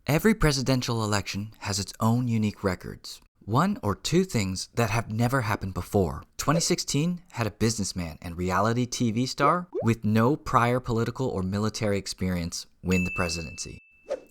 Every presidential election has its own unique records. One or two things that have never happened before. 2016 had a businessman and reality TV star with no prior political or military experience win the presidency.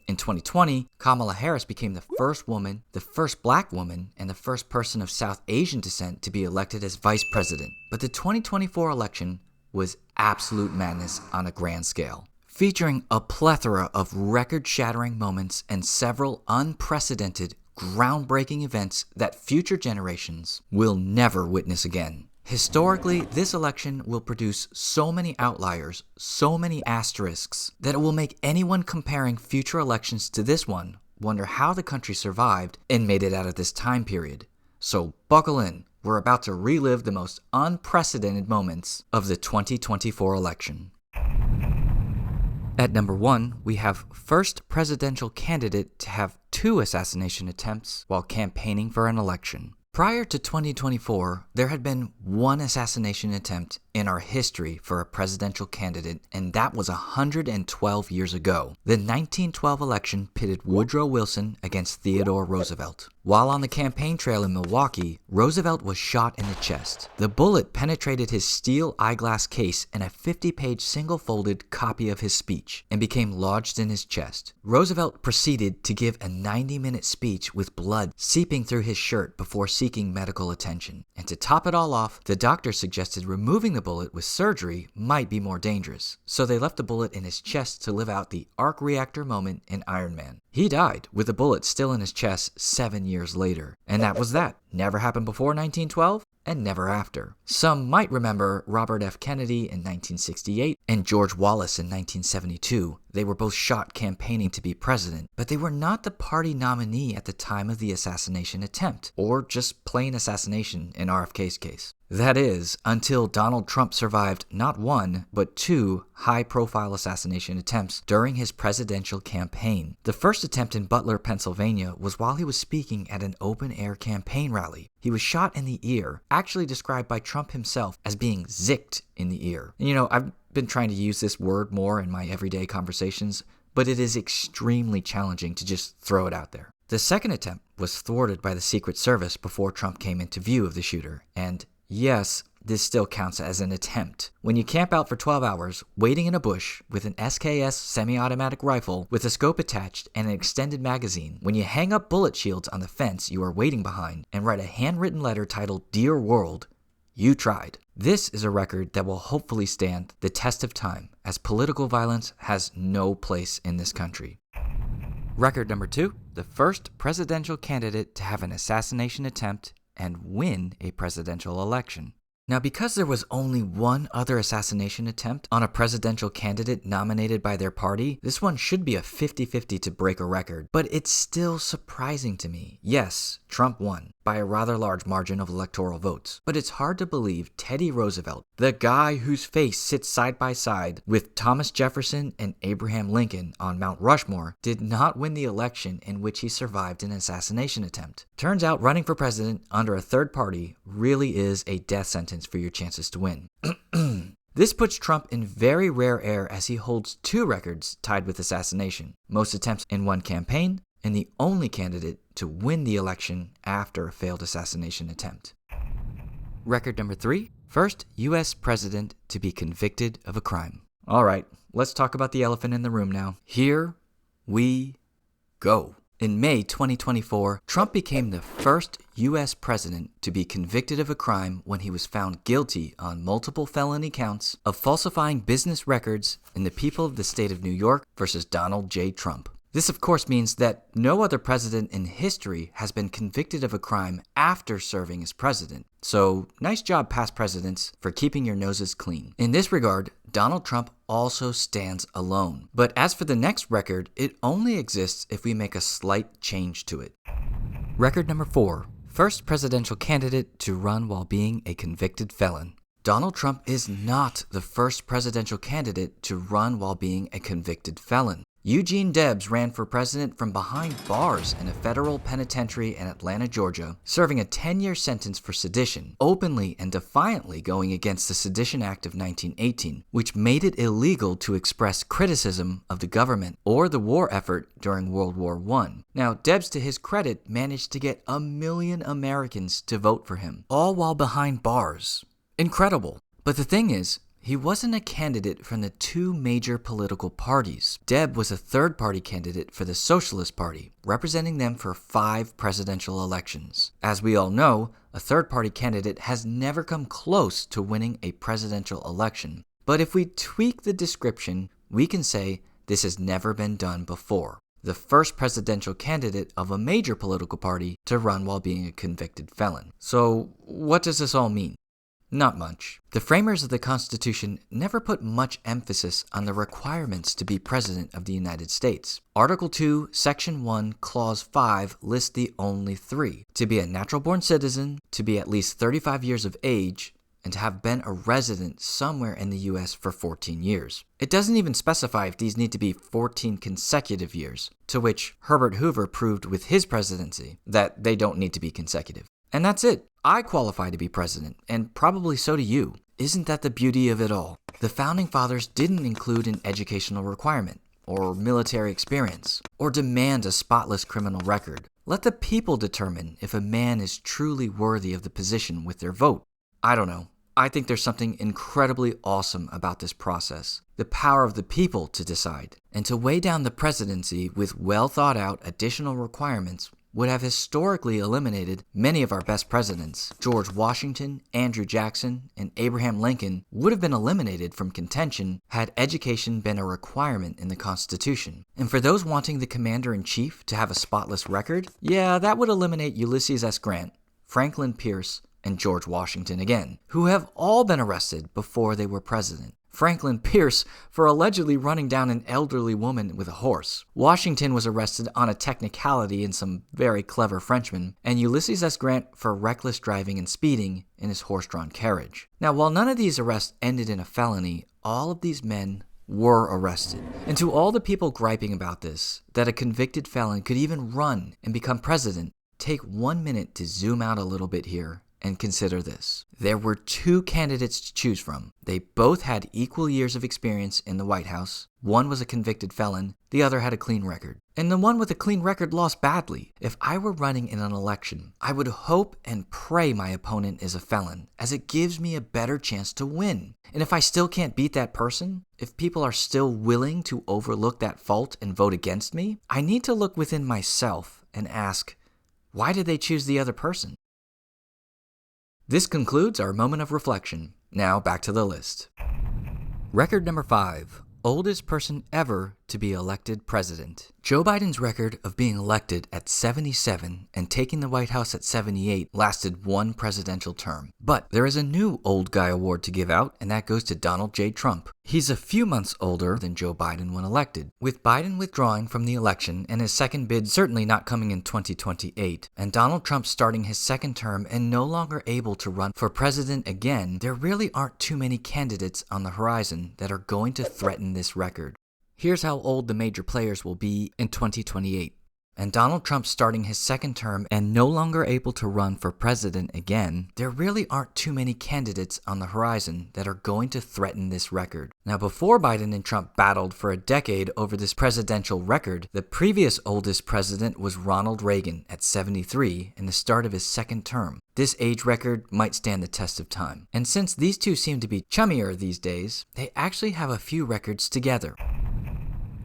In 2020, Kamala Harris became the first woman, the first black woman, and the first person of South Asian descent to be elected as vice president. But the 2024 election was absolute madness on a grand scale, featuring a plethora of record-shattering moments and several unprecedented, groundbreaking events that future generations will never witness again. Historically, this election will produce so many outliers, so many asterisks, that it will make anyone comparing future elections to this one wonder how the country survived and made it out of this time period. So buckle in, we're about to relive the most unprecedented moments of the 2024 election. At number 1, we have first presidential candidate to have 2 assassination attempts while campaigning for an election. Prior to 2024, there had been 1 assassination attempt in our history for a presidential candidate, and that was 112 years ago. The 1912 election pitted Woodrow Wilson against Theodore Roosevelt. While on the campaign trail in Milwaukee, Roosevelt was shot in the chest. The bullet penetrated his steel eyeglass case and a 50-page single-folded copy of his speech and became lodged in his chest. Roosevelt proceeded to give a 90-minute speech with blood seeping through his shirt before seeking medical attention. And to top it all off, the doctor suggested removing the bullet with surgery might be more dangerous, so they left the bullet in his chest to live out the arc reactor moment in Iron Man. He died with the bullet still in his chest 7 years later. And that was that. Never happened before 1912 and never after. Some might remember Robert F. Kennedy in 1968 and George Wallace in 1972. They were both shot campaigning to be president, but they were not the party nominee at the time of the assassination attempt, or just plain assassination in RFK's case. That is, until Donald Trump survived not 1, but 2 high-profile assassination attempts during his presidential campaign. The first attempt in Butler, Pennsylvania was while he was speaking at an open-air campaign rally. He was shot in the ear, actually described by Trump himself as being zicked in the ear. And I've been trying to use this word more in my everyday conversations, but it is extremely challenging to just throw it out there. The second attempt was thwarted by the Secret Service before Trump came into view of the shooter, and yes, this still counts as an attempt. When you camp out for 12 hours, waiting in a bush with an SKS semi-automatic rifle with a scope attached and an extended magazine, when you hang up bullet shields on the fence you are waiting behind and write a handwritten letter titled "Dear World," you tried. This is a record that will hopefully stand the test of time, as political violence has no place in this country. Record number 2, the first presidential candidate to have an assassination attempt and win a presidential election. Now, because there was only 1 other assassination attempt on a presidential candidate nominated by their party, this one should be a 50-50 to break a record. But it's still surprising to me. Yes, Trump won by a rather large margin of electoral votes. But it's hard to believe Teddy Roosevelt, the guy whose face sits side by side with Thomas Jefferson and Abraham Lincoln on Mount Rushmore, did not win the election in which he survived an assassination attempt. Turns out running for president under a third party really is a death sentence for your chances to win. This puts Trump in very rare air as he holds 2 records tied with assassination. Most attempts in 1 campaign, and the only candidate to win the election after a failed assassination attempt. Record number 3, first U.S. president to be convicted of a crime. Alright, let's talk about the elephant in the room now. Here we go. In May 2024, Trump became the first U.S. president to be convicted of a crime when he was found guilty on multiple felony counts of falsifying business records in the people of the state of New York versus Donald J. Trump. This, of course, means that no other president in history has been convicted of a crime after serving as president. So, nice job, past presidents, for keeping your noses clean. In this regard, Donald Trump also stands alone. But as for the next record, it only exists if we make a slight change to it. Record number 4, first presidential candidate to run while being a convicted felon. Donald Trump is not the first presidential candidate to run while being a convicted felon. Eugene Debs ran for president from behind bars in a federal penitentiary in Atlanta, Georgia, serving a 10-year sentence for sedition, openly and defiantly going against the Sedition Act of 1918, which made it illegal to express criticism of the government or the war effort during World War I. Now, Debs, to his credit, managed to get 1 million Americans to vote for him, all while behind bars. Incredible. But the thing is, he wasn't a candidate from the two major political parties. Deb was a third-party candidate for the Socialist Party, representing them for 5 presidential elections. As we all know, a third-party candidate has never come close to winning a presidential election. But if we tweak the description, we can say this has never been done before. The first presidential candidate of a major political party to run while being a convicted felon. So, what does this all mean? Not much. The framers of the Constitution never put much emphasis on the requirements to be President of the United States. Article 2, Section 1, Clause 5 lists the only 3: to be a natural-born citizen, to be at least 35 years of age, and to have been a resident somewhere in the U.S. for 14 years. It doesn't even specify if these need to be 14 consecutive years, to which Herbert Hoover proved with his presidency that they don't need to be consecutive. And that's it. I qualify to be president, and probably so do you. Isn't that the beauty of it all? The Founding Fathers didn't include an educational requirement, or military experience, or demand a spotless criminal record. Let the people determine if a man is truly worthy of the position with their vote. I don't know. I think there's something incredibly awesome about this process. The power of the people to decide. And to weigh down the presidency with well-thought-out additional requirements would have historically eliminated many of our best presidents. George Washington, Andrew Jackson, and Abraham Lincoln would have been eliminated from contention had education been a requirement in the Constitution. And for those wanting the commander-in-chief to have a spotless record, yeah, that would eliminate Ulysses S. Grant, Franklin Pierce, and George Washington again, who have all been arrested before they were president. Franklin Pierce for allegedly running down an elderly woman with a horse. Washington was arrested on a technicality in some very clever Frenchmen, and Ulysses S. Grant for reckless driving and speeding in his horse-drawn carriage. Now, while none of these arrests ended in a felony, all of these men were arrested. And to all the people griping about this, that a convicted felon could even run and become president, take 1 minute to zoom out a little bit here and consider this. There were 2 candidates to choose from. They both had equal years of experience in the White House. One was a convicted felon, the other had a clean record. And the one with a clean record lost badly. If I were running in an election, I would hope and pray my opponent is a felon, as it gives me a better chance to win. And if I still can't beat that person, if people are still willing to overlook that fault and vote against me, I need to look within myself and ask, why did they choose the other person? This concludes our moment of reflection. Now back to the list. Record number 5. Oldest person ever to be elected president. Joe Biden's record of being elected at 77 and taking the White House at 78 lasted 1 presidential term. But there is a new old guy award to give out, and that goes to Donald J. Trump. He's a few months older than Joe Biden when elected. With Biden withdrawing from the election and his second bid certainly not coming in 2028, and Donald Trump starting his second term and no longer able to run for president again, there really aren't too many candidates on the horizon that are going to threaten this record. Here's how old the major players will be in 2028. And Donald Trump starting his second term and no longer able to run for president again, there really aren't too many candidates on the horizon that are going to threaten this record. Now, before Biden and Trump battled for a decade over this presidential record, the previous oldest president was Ronald Reagan at 73 in the start of his second term. This age record might stand the test of time. And since these two seem to be chummier these days, they actually have a few records together.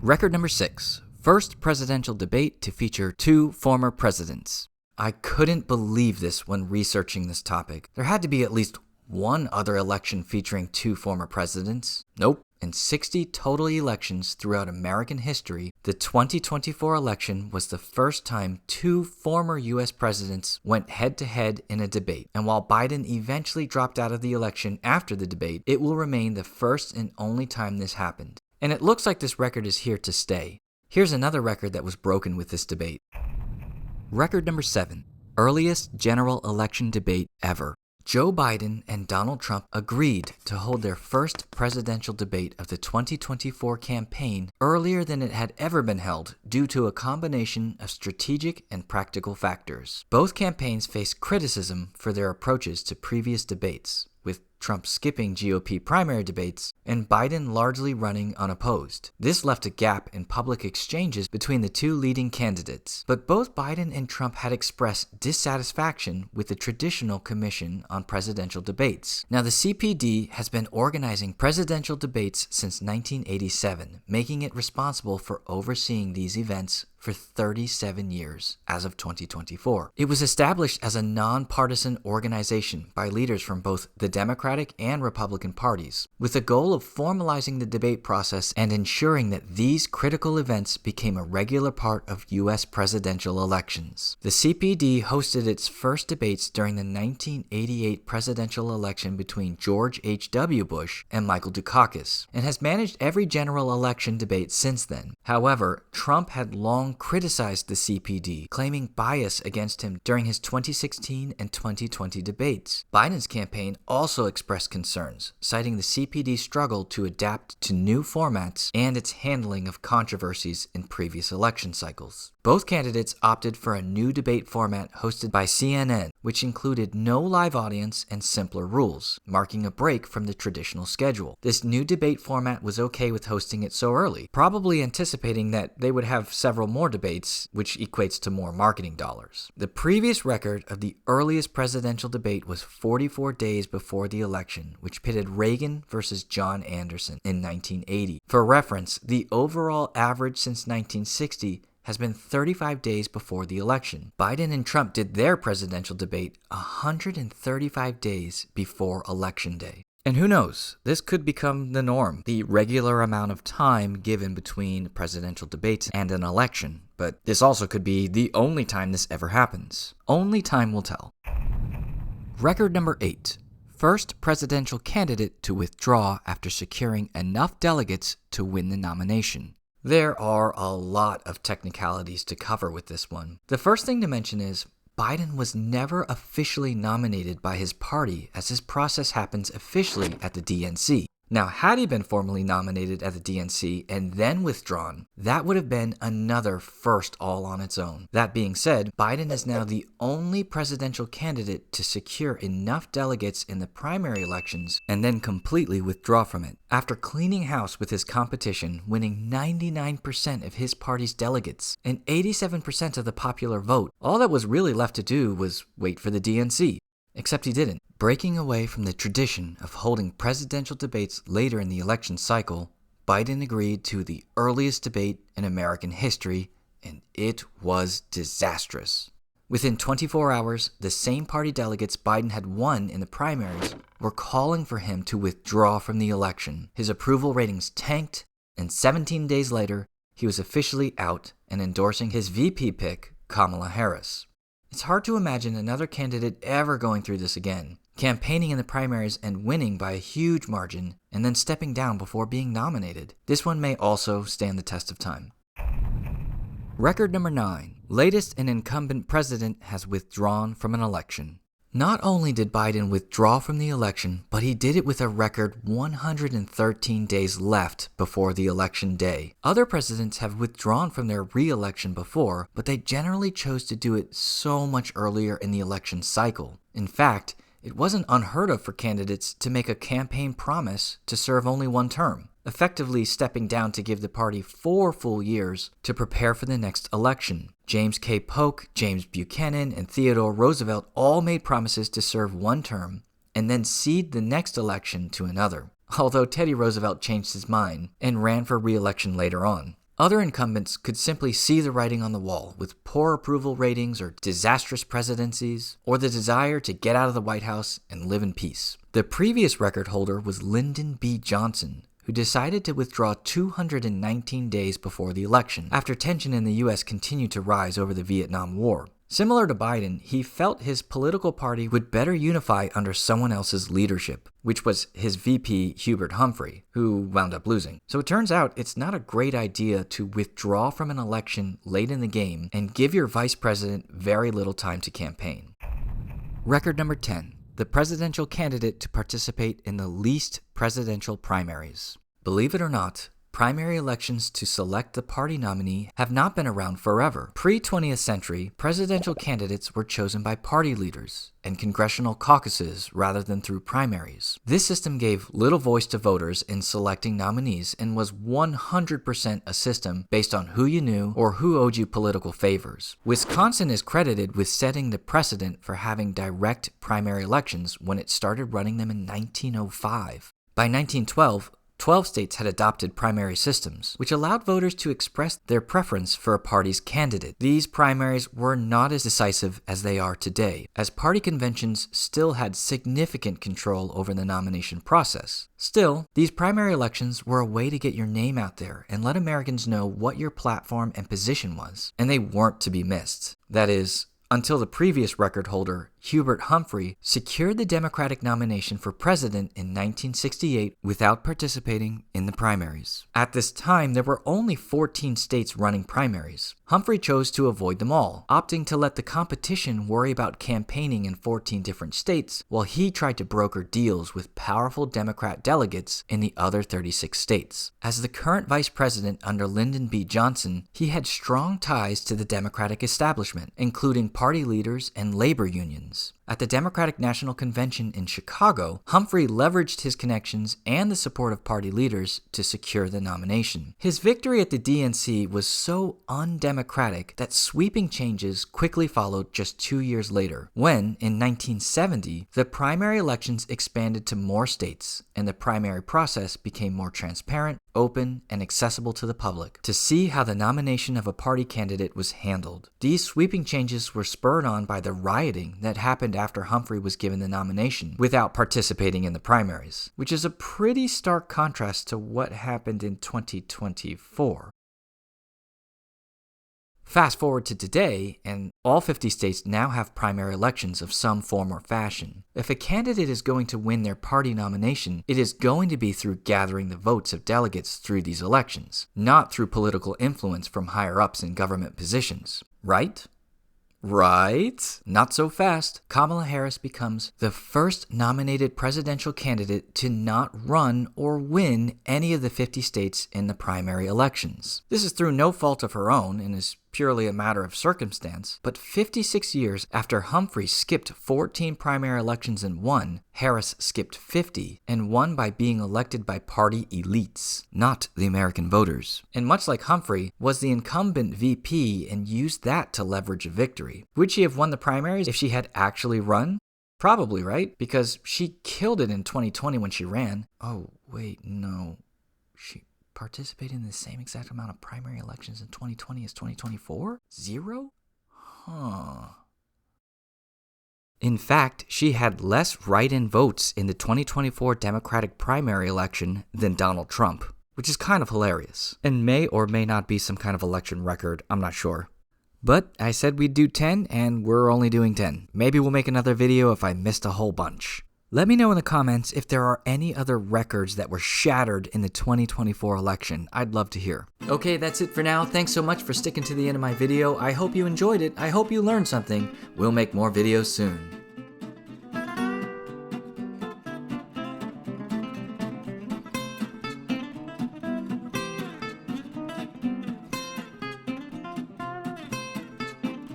Record number 6. First presidential debate to feature 2 former presidents. I couldn't believe this when researching this topic. There had to be at least one other election featuring 2 former presidents. Nope. In 60 total elections throughout American history, the 2024 election was the first time 2 former U.S. presidents went head-to-head in a debate. And while Biden eventually dropped out of the election after the debate, it will remain the first and only time this happened. And it looks like this record is here to stay. Here's another record that was broken with this debate. Record number 7. Earliest general election debate ever. Joe Biden and Donald Trump agreed to hold their first presidential debate of the 2024 campaign earlier than it had ever been held due to a combination of strategic and practical factors. Both campaigns faced criticism for their approaches to previous debates, with Trump skipping GOP primary debates and Biden largely running unopposed. This left a gap in public exchanges between the two leading candidates, but both Biden and Trump had expressed dissatisfaction with the traditional Commission on Presidential Debates. Now, the CPD has been organizing presidential debates since 1987, making it responsible for overseeing these events for 37 years as of 2024. It was established as a nonpartisan organization by leaders from both the Democratic and Republican parties, with the goal of formalizing the debate process and ensuring that these critical events became a regular part of U.S. presidential elections. The CPD hosted its first debates during the 1988 presidential election between George H.W. Bush and Michael Dukakis, and has managed every general election debate since then. However, Trump had long criticized the CPD, claiming bias against him during his 2016 and 2020 debates. Biden's campaign also expressed concerns, citing the CPD's struggle to adapt to new formats and its handling of controversies in previous election cycles. Both candidates opted for a new debate format hosted by CNN, which included no live audience and simpler rules, marking a break from the traditional schedule. This new debate format was okay with hosting it so early, probably anticipating that they would have several more debates, which equates to more marketing dollars. The previous record of the earliest presidential debate was 44 days before the election, which pitted Reagan versus John Anderson in 1980. For reference, the overall average since 1960 has been 35 days before the election. Biden and Trump did their presidential debate 135 days before Election Day. And who knows, this could become the norm, the regular amount of time given between presidential debates and an election. But this also could be the only time this ever happens. Only time will tell. Record number 8. First presidential candidate to withdraw after securing enough delegates to win the nomination. There are a lot of technicalities to cover with this one. The first thing to mention is Biden was never officially nominated by his party, as his process happens officially at the DNC. Now, had he been formally nominated at the DNC and then withdrawn, that would have been another first all on its own. That being said, Biden is now the only presidential candidate to secure enough delegates in the primary elections and then completely withdraw from it. After cleaning house with his competition, winning 99% of his party's delegates and 87% of the popular vote, all that was really left to do was wait for the DNC. Except he didn't. Breaking away from the tradition of holding presidential debates later in the election cycle, Biden agreed to the earliest debate in American history, and it was disastrous. Within 24 hours, the same party delegates Biden had won in the primaries were calling for him to withdraw from the election. His approval ratings tanked, and 17 days later, he was officially out and endorsing his VP pick, Kamala Harris. It's hard to imagine another candidate ever going through this again, campaigning in the primaries and winning by a huge margin, and then stepping down before being nominated. This one may also stand the test of time. Record number 9. Latest, an incumbent president has withdrawn from an election. Not only did Biden withdraw from the election, but he did it with a record 113 days left before the election day. Other presidents have withdrawn from their re-election before, but they generally chose to do it so much earlier in the election cycle. In fact, it wasn't unheard of for candidates to make a campaign promise to serve only one term, effectively stepping down to give the party 4 full years to prepare for the next election. James K. Polk, James Buchanan, and Theodore Roosevelt all made promises to serve one term and then cede the next election to another, although Teddy Roosevelt changed his mind and ran for re-election later on. Other incumbents could simply see the writing on the wall with poor approval ratings or disastrous presidencies, or the desire to get out of the White House and live in peace. The previous record holder was Lyndon B. Johnson, who decided to withdraw 219 days before the election, after tension in the U.S. continued to rise over the Vietnam War. Similar to Biden, he felt his political party would better unify under someone else's leadership, which was his VP, Hubert Humphrey, who wound up losing. So it turns out it's not a great idea to withdraw from an election late in the game and give your vice president very little time to campaign. Record number 10. the presidential candidate to participate in the least presidential primaries. Believe it or not, primary elections to select the party nominee have not been around forever. Pre-20th century, presidential candidates were chosen by party leaders and congressional caucuses rather than through primaries. This system gave little voice to voters in selecting nominees and was 100% a system based on who you knew or who owed you political favors. Wisconsin is credited with setting the precedent for having direct primary elections when it started running them in 1905. By 1912, 12 states had adopted primary systems, which allowed voters to express their preference for a party's candidate. These primaries were not as decisive as they are today, as party conventions still had significant control over the nomination process. Still, these primary elections were a way to get your name out there and let Americans know what your platform and position was, and they weren't to be missed. That is, until the previous record holder, Hubert Humphrey, secured the Democratic nomination for president in 1968 without participating in the primaries. At this time, there were only 14 states running primaries. Humphrey chose to avoid them all, opting to let the competition worry about campaigning in 14 different states, while he tried to broker deals with powerful Democrat delegates in the other 36 states. As the current vice president under Lyndon B. Johnson, he had strong ties to the Democratic establishment, including party leaders and labor unions. At the Democratic National Convention in Chicago, Humphrey leveraged his connections and the support of party leaders to secure the nomination. His victory at the DNC was so undemocratic that sweeping changes quickly followed just 2 years later, when, in 1970, the primary elections expanded to more states, and the primary process became more transparent, open, and accessible to the public to see how the nomination of a party candidate was handled. These sweeping changes were spurred on by the rioting that happened after Humphrey was given the nomination without participating in the primaries, which is a pretty stark contrast to what happened in 2024. Fast forward to today, and all 50 states now have primary elections of some form or fashion. If a candidate is going to win their party nomination, it is going to be through gathering the votes of delegates through these elections, not through political influence from higher-ups in government positions. Right? Right? Not so fast. Kamala Harris becomes the first nominated presidential candidate to not run or win any of the 50 states in the primary elections. This is through no fault of her own and is purely a matter of circumstance, but 56 years after Humphrey skipped 14 primary elections and won, Harris skipped 50 and won by being elected by party elites, not the American voters. And much like Humphrey, was the incumbent VP and used that to leverage a victory. Would she have won the primaries if she had actually run? Probably, right? Because she killed it in 2020 when she ran. Oh, wait, no. She participated in the same exact amount of primary elections in 2020 as 2024? 0? Huh. In fact, she had less write-in votes in the 2024 Democratic primary election than Donald Trump, which is kind of hilarious, and may or may not be some kind of election record, I'm not sure. But I said we'd do 10, and we're only doing 10. Maybe we'll make another video if I missed a whole bunch. Let me know in the comments if there are any other records that were shattered in the 2024 election. I'd love to hear. Okay, that's it for now. Thanks so much for sticking to the end of my video. I hope you enjoyed it. I hope you learned something. We'll make more videos soon.